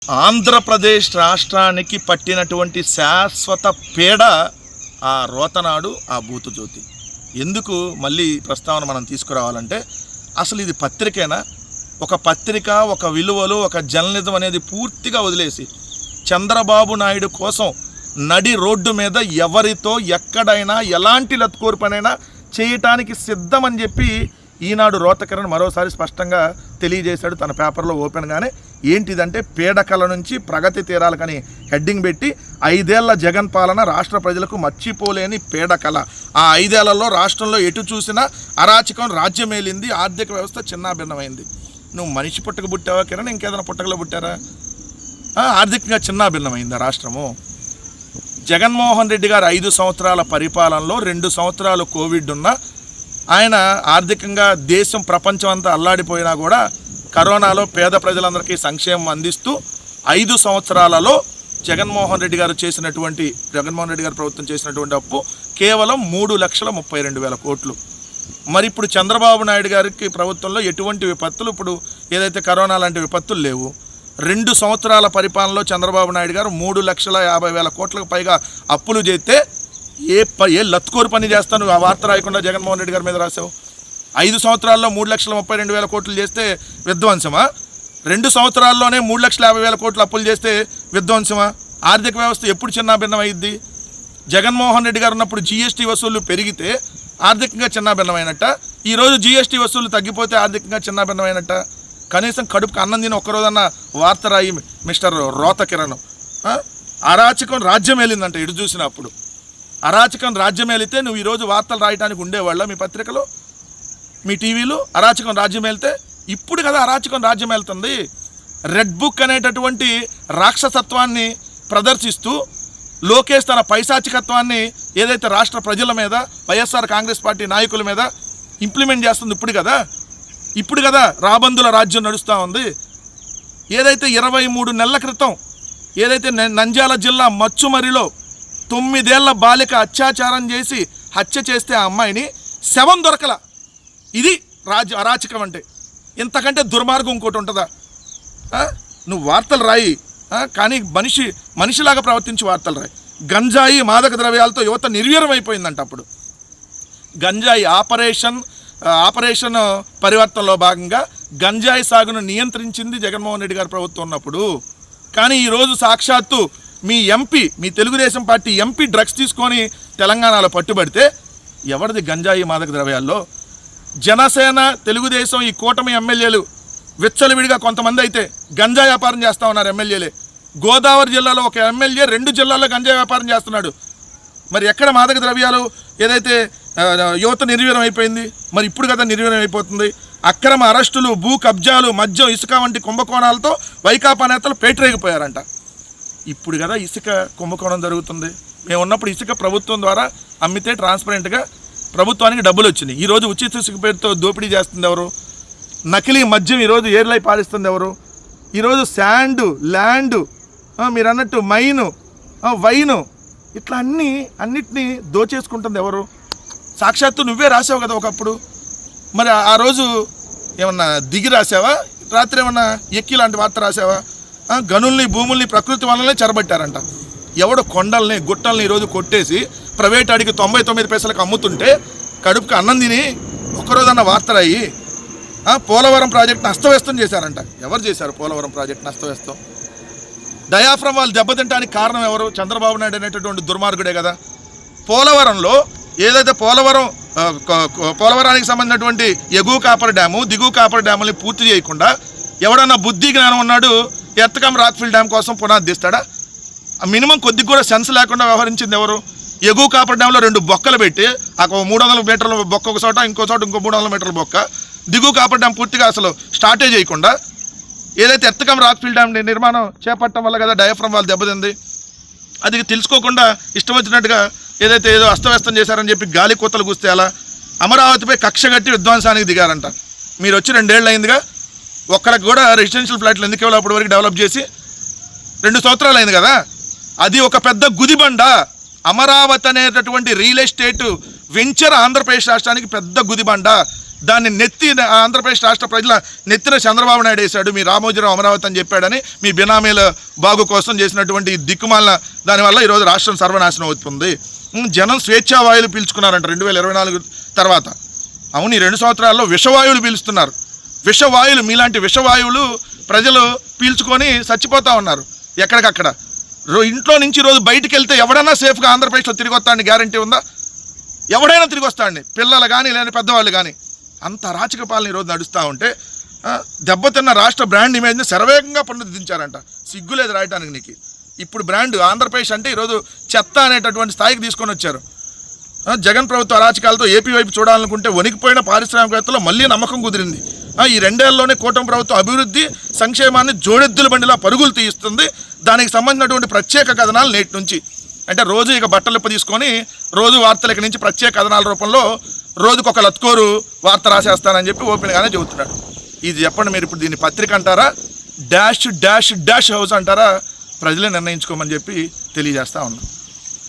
ఆంధ్రప్రదేశ్ రాష్ట్రానికి పట్టినటువంటి శాశ్వత పీడ ఆ రోతనాడు, ఆ బూతుజ్యోతి. ఎందుకు మళ్ళీ ప్రస్తావన మనం తీసుకురావాలంటే, అసలు ఇది పత్రికేనా? ఒక పత్రిక, ఒక విలువలు, ఒక జర్నలిజం అనేది పూర్తిగా వదిలేసి చంద్రబాబు నాయుడు కోసం నడి రోడ్డు మీద ఎవరితో ఎక్కడైనా ఎలాంటి లత్కోరు పనైనా చేయటానికి సిద్ధమని చెప్పి ఈనాడు రోతకిరణ్ మరోసారి స్పష్టంగా తెలియజేశాడు తన పేపర్లో ఓపెన్గానే. ఏంటిదంటే, పీడకల నుంచి ప్రగతి తీరాలకని హెడ్డింగ్ పెట్టి 5 ఏళ్ల జగన్ పాలన రాష్ట్ర ప్రజలకు మర్చిపోలేని పీడకల. ఆ 5 ఏళ్లలో రాష్ట్రంలో ఎటు చూసినా అరాచకం రాజ్యమేలింది, ఆర్థిక వ్యవస్థ చిన్నాభిన్నమైంది. నువ్వు మనిషి పుట్టక పుట్టావా కిరణ్? ఇంకేదైనా పుట్టకలో పుట్టారా? ఆర్థికంగా చిన్నాభిన్నమైంది రాష్ట్రము. జగన్మోహన్ రెడ్డి గారు 5 సంవత్సరాల పరిపాలనలో 2 సంవత్సరాలు కోవిడ్ ఉన్నా, ఆయన ఆర్థికంగా దేశం ప్రపంచం అంతా అల్లాడిపోయినా కూడా కరోనాలో పేద ప్రజలందరికీ సంక్షేమం అందిస్తూ 5 సంవత్సరాలలో జగన్మోహన్ రెడ్డి గారు ప్రభుత్వం చేసినటువంటి అప్పు కేవలం 3,32,000 కోట్లు. మరి ఇప్పుడు చంద్రబాబు నాయుడు గారికి ప్రభుత్వంలో ఎటువంటి విపత్తులు, ఇప్పుడు ఏదైతే కరోనా లాంటి విపత్తులు లేవు. 2 సంవత్సరాల పరిపాలనలో చంద్రబాబు నాయుడు గారు 3,50,000 కోట్లకు పైగా అప్పులు చేస్తే ఏ లత్కోరు పని చేస్తాను ఆ వార్త రాయకుండా జగన్మోహన్ రెడ్డి గారి మీద రాసావు? 5 సంవత్సరాల్లో 3,32,000 కోట్లు చేస్తే విధ్వంసమా? 2 సంవత్సరాల్లోనే 3,50,000 కోట్లు అప్పులు చేస్తే విధ్వంసమా? ఆర్థిక వ్యవస్థ ఎప్పుడు చిన్నాభిన్నమైద్ది? జగన్మోహన్ రెడ్డి గారు ఉన్నప్పుడు జీఎస్టీ వసూళ్లు పెరిగితే ఆర్థికంగా చిన్నాభిన్నమైనట్ట, ఈరోజు జీఎస్టీ వసూళ్లు తగ్గిపోతే ఆర్థికంగా చిన్నాభిన్నమైనట్ట? కనీసం కడుపుకు అన్నం తిని ఒక్కరోజన్న వార్త రాయి మిస్టర్ రోతకిరణ్. అరాచకం రాజ్యం వెళ్ళిందంట ఎటు చూసినప్పుడు. అరాచకం రాజ్యం వెళితే నువ్వు ఈరోజు వార్తలు రాయడానికి ఉండేవాళ్ళ మీ పత్రికలో, మీ టీవీలు? అరాచకం రాజ్యం వెళ్తే ఇప్పుడు కదా అరాచకం రాజ్యం వెళ్తుంది. రెడ్ బుక్ అనేటటువంటి రాక్షసత్వాన్ని ప్రదర్శిస్తూ లోకేష్ తన పైశాచికత్వాన్ని ఏదైతే రాష్ట్ర ప్రజల మీద, వైఎస్ఆర్ కాంగ్రెస్ పార్టీ నాయకుల మీద ఇంప్లిమెంట్ చేస్తుంది ఇప్పుడు కదా రాబందుల రాజ్యం నడుస్తూ ఉంది. ఏదైతే 23 నెలల క్రితం ఏదైతే నంద్యాల జిల్లా మచ్చుమరిలో 9 ఏళ్ల బాలిక అత్యాచారం చేసి హత్య చేస్తే ఆ అమ్మాయిని శవం దొరకల. ఇది అరాచకం అంటే. ఇంతకంటే దుర్మార్గం ఇంకోటి ఉంటుందా? నువ్వు వార్తలు రాయి, కానీ మనిషిలాగా ప్రవర్తించి వార్తలు రాయి. గంజాయి మాదక ద్రవ్యాలతో యువత నిర్వీర్యం అయిపోయిందంట. అప్పుడు గంజాయి ఆపరేషన్ పరివర్తనలో భాగంగా గంజాయి సాగును నియంత్రించింది జగన్మోహన్ రెడ్డి గారి ప్రభుత్వం ఉన్నప్పుడు. కానీ ఈరోజు సాక్షాత్తు మీ తెలుగుదేశం పార్టీ ఎంపీ డ్రగ్స్ తీసుకొని తెలంగాణలో పట్టుబడితే ఎవరిది గంజాయి మాదక ద్రవ్యాల్లో? జనసేన, తెలుగుదేశం, ఈ కూటమి ఎమ్మెల్యేలు విచ్చలవిడిగా కొంతమంది అయితే గంజాయి వ్యాపారం చేస్తూ ఉన్నారు ఎమ్మెల్యేలే. గోదావరి జిల్లాలో ఒక ఎమ్మెల్యే 2 జిల్లాల్లో గంజాయి వ్యాపారం చేస్తున్నాడు. మరి ఎక్కడ మాదక ద్రవ్యాలు ఏదైతే యువత నిర్వీర్యం అయిపోయింది, మరి ఇప్పుడు కదా నిర్వీర్యం అయిపోతుంది. అక్రమ అరెస్టులు, భూ కబ్జాలు, మద్యం, ఇసుక వంటి కుంభకోణాలతో వైకాపా నేతలు పేటరేగిపోయారంట. ఇప్పుడు కదా ఇసుక కుంభకోణం జరుగుతుంది. మేము ఉన్నప్పుడు ఇసుక ప్రభుత్వం ద్వారా అమ్మితే ట్రాన్స్పరెంట్గా ప్రభుత్వానికి డబ్బులు వచ్చినాయి. ఈరోజు ఉచిత ఇసుక పేరుతో దోపిడీ చేస్తుంది ఎవరు? నకిలీ మద్యం ఈరోజు ఏర్లై పాలిస్తుంది ఎవరు? ఈరోజు శాండు, ల్యాండు, మీరు అన్నట్టు మైను, వైను, ఇట్లా అన్నిటినీ దోచేసుకుంటుంది ఎవరు? సాక్షాత్తు నువ్వే రాసావు కదా ఒకప్పుడు. మరి ఆ రోజు ఏమన్నా దిగి రాసావా? రాత్రి ఏమన్నా ఎక్కి లాంటి వార్త రాసావా? గనుల్ని, భూముల్ని ప్రకృతి వల్లనే చెరబట్టారంట. ఎవడో కొండల్ని, గుట్టల్ని ఈరోజు కొట్టేసి ప్రైవేట్ అడిగి 99 పైసలకు అమ్ముతుంటే కడుపుకి అన్నం తిని ఒక్కరోజన్న వార్త రాయి. పోలవరం ప్రాజెక్టును అస్తవ్యస్తం చేశారంట. ఎవరు చేశారు పోలవరం ప్రాజెక్టును అస్తవ్యస్తం? డయాఫ్రమ్ వాళ్ళు దెబ్బతింటానికి కారణం ఎవరు? చంద్రబాబు నాయుడు అనేటటువంటి దుర్మార్గుడే కదా. పోలవరంలో ఏదైతే పోలవరానికి సంబంధించినటువంటి ఎగువ కాపర్ డ్యాము, దిగువ కాపర్ డ్యాముల్ని పూర్తి చేయకుండా ఎవడన్నా బుద్ధి జ్ఞానం ఉన్నాడు ఎర్తకం రాక్ఫిల్ డ్యామ్ కోసం పునాది తీస్తాడా? మినిమం కొద్దిగా కూడా సెన్స్ లేకుండా వ్యవహరించింది ఎవరు? ఎగువ కాపర్ డ్యాంలో 2 బొక్కలు పెట్టి 300 మీటర్ల బొక్క ఒక చోట, ఇంకో 300 మీటర్ల బొక్క. దిగువ కాపర్ డ్యామ్ పూర్తిగా అసలు స్టార్టే చేయకుండా ఏదైతే ఎర్తకం రాక్ఫిల్ డ్యామ్ నిర్మాణం చేపట్టడం వల్ల కదా డయాఫ్రమ్ వాళ్ళు దెబ్బతింది. అది తెలుసుకోకుండా ఇష్టం వచ్చినట్టుగా ఏదో అస్తవ్యస్తం చేశారని చెప్పి గాలి కూతలు కూస్తే అలా అమరావతిపై కక్ష కట్టి విధ్వంసానికి దిగారంట. మీరు వచ్చి 2 ఏళ్ళు అయిందిగా, ఒక్కడికి కూడా రెసిడెన్షియల్ ఫ్లాట్లు ఎందుకు ఇవ్వాలి? అప్పటి వరకు డెవలప్ చేసి 2 సంవత్సరాలు అయింది కదా. అది ఒక పెద్ద గుదిబండ. అమరావతి అనేటటువంటి రియల్ ఎస్టేట్ వెంచర్ ఆంధ్రప్రదేశ్ రాష్ట్రానికి పెద్ద గుదిబండ. దాన్ని ఆంధ్రప్రదేశ్ రాష్ట్ర ప్రజల నెత్తిన చంద్రబాబు నాయుడు వేశాడు, మీ రామోజీరావు అమరావతి అని చెప్పాడని మీ బినామీల బాగు కోసం చేసినటువంటి దిక్కుమాల దానివల్ల ఈరోజు రాష్ట్రం సర్వనాశనం అవుతుంది. జనం స్వేచ్ఛావాయువులు పీల్చుకున్నారంట 2024 తర్వాత. అవును, ఈ 2 సంవత్సరాల్లో విషవాయువులు పీలుస్తున్నారు. విషవాయువులు, మీలాంటి విషవాయువులు ప్రజలు పీల్చుకొని చచ్చిపోతూ ఉన్నారు ఎక్కడికక్కడ. ఇంట్లో నుంచి ఈరోజు బయటికి వెళ్తే ఎవడైనా సేఫ్గా ఆంధ్రప్రదేశ్లో తిరిగి వస్తాడని గ్యారంటీ ఉందా? ఎవడైనా తిరిగి వస్తాడండి, పిల్లలు కానీ లేని పెద్దవాళ్ళు కానీ. అంత అరాచక పాలన ఈరోజు నడుస్తూ ఉంటే దెబ్బతిన్న రాష్ట్ర బ్రాండ్ ఇమేజ్ని శరవేగంగా పునరుద్ధరించారంట. సిగ్గు లేదు రాయటానికి నీకు. ఇప్పుడు బ్రాండ్ ఆంధ్రప్రదేశ్ అంటే ఈరోజు చెత్త అనేటటువంటి స్థాయికి తీసుకొని వచ్చారు. జగన్ ప్రభుత్వ అరాచకాలతో ఏపీ వైపు చూడాలనుకుంటే వణికిపోయిన పారిశ్రామికవేత్తలో మళ్ళీ నమ్మకం కుదిరింది. ఈ 2 ఏళ్లలోనే కూటమి ప్రభుత్వం అభివృద్ధి సంక్షేమాన్ని జోడెద్దుల బండిలా పరుగులు తీయిస్తుంది. దానికి సంబంధించినటువంటి ప్రత్యేక కథనాలు నేటి నుంచి అంటే రోజు ఇక బట్టలిప్ప తీసుకొని రోజు వార్తల నుంచి ప్రత్యేక కథనాల రూపంలో రోజుకొక లత్కోరు వార్త రాసేస్తానని చెప్పి ఓపెన్గానే చెబుతున్నాడు. ఇది చెప్పండి, మీరు ఇప్పుడు దీన్ని పత్రిక అంటారా, డాష్ డాష్ డాష్ హౌస్ అంటారా? ప్రజలే నిర్ణయించుకోమని చెప్పి తెలియజేస్తా ఉన్నాం.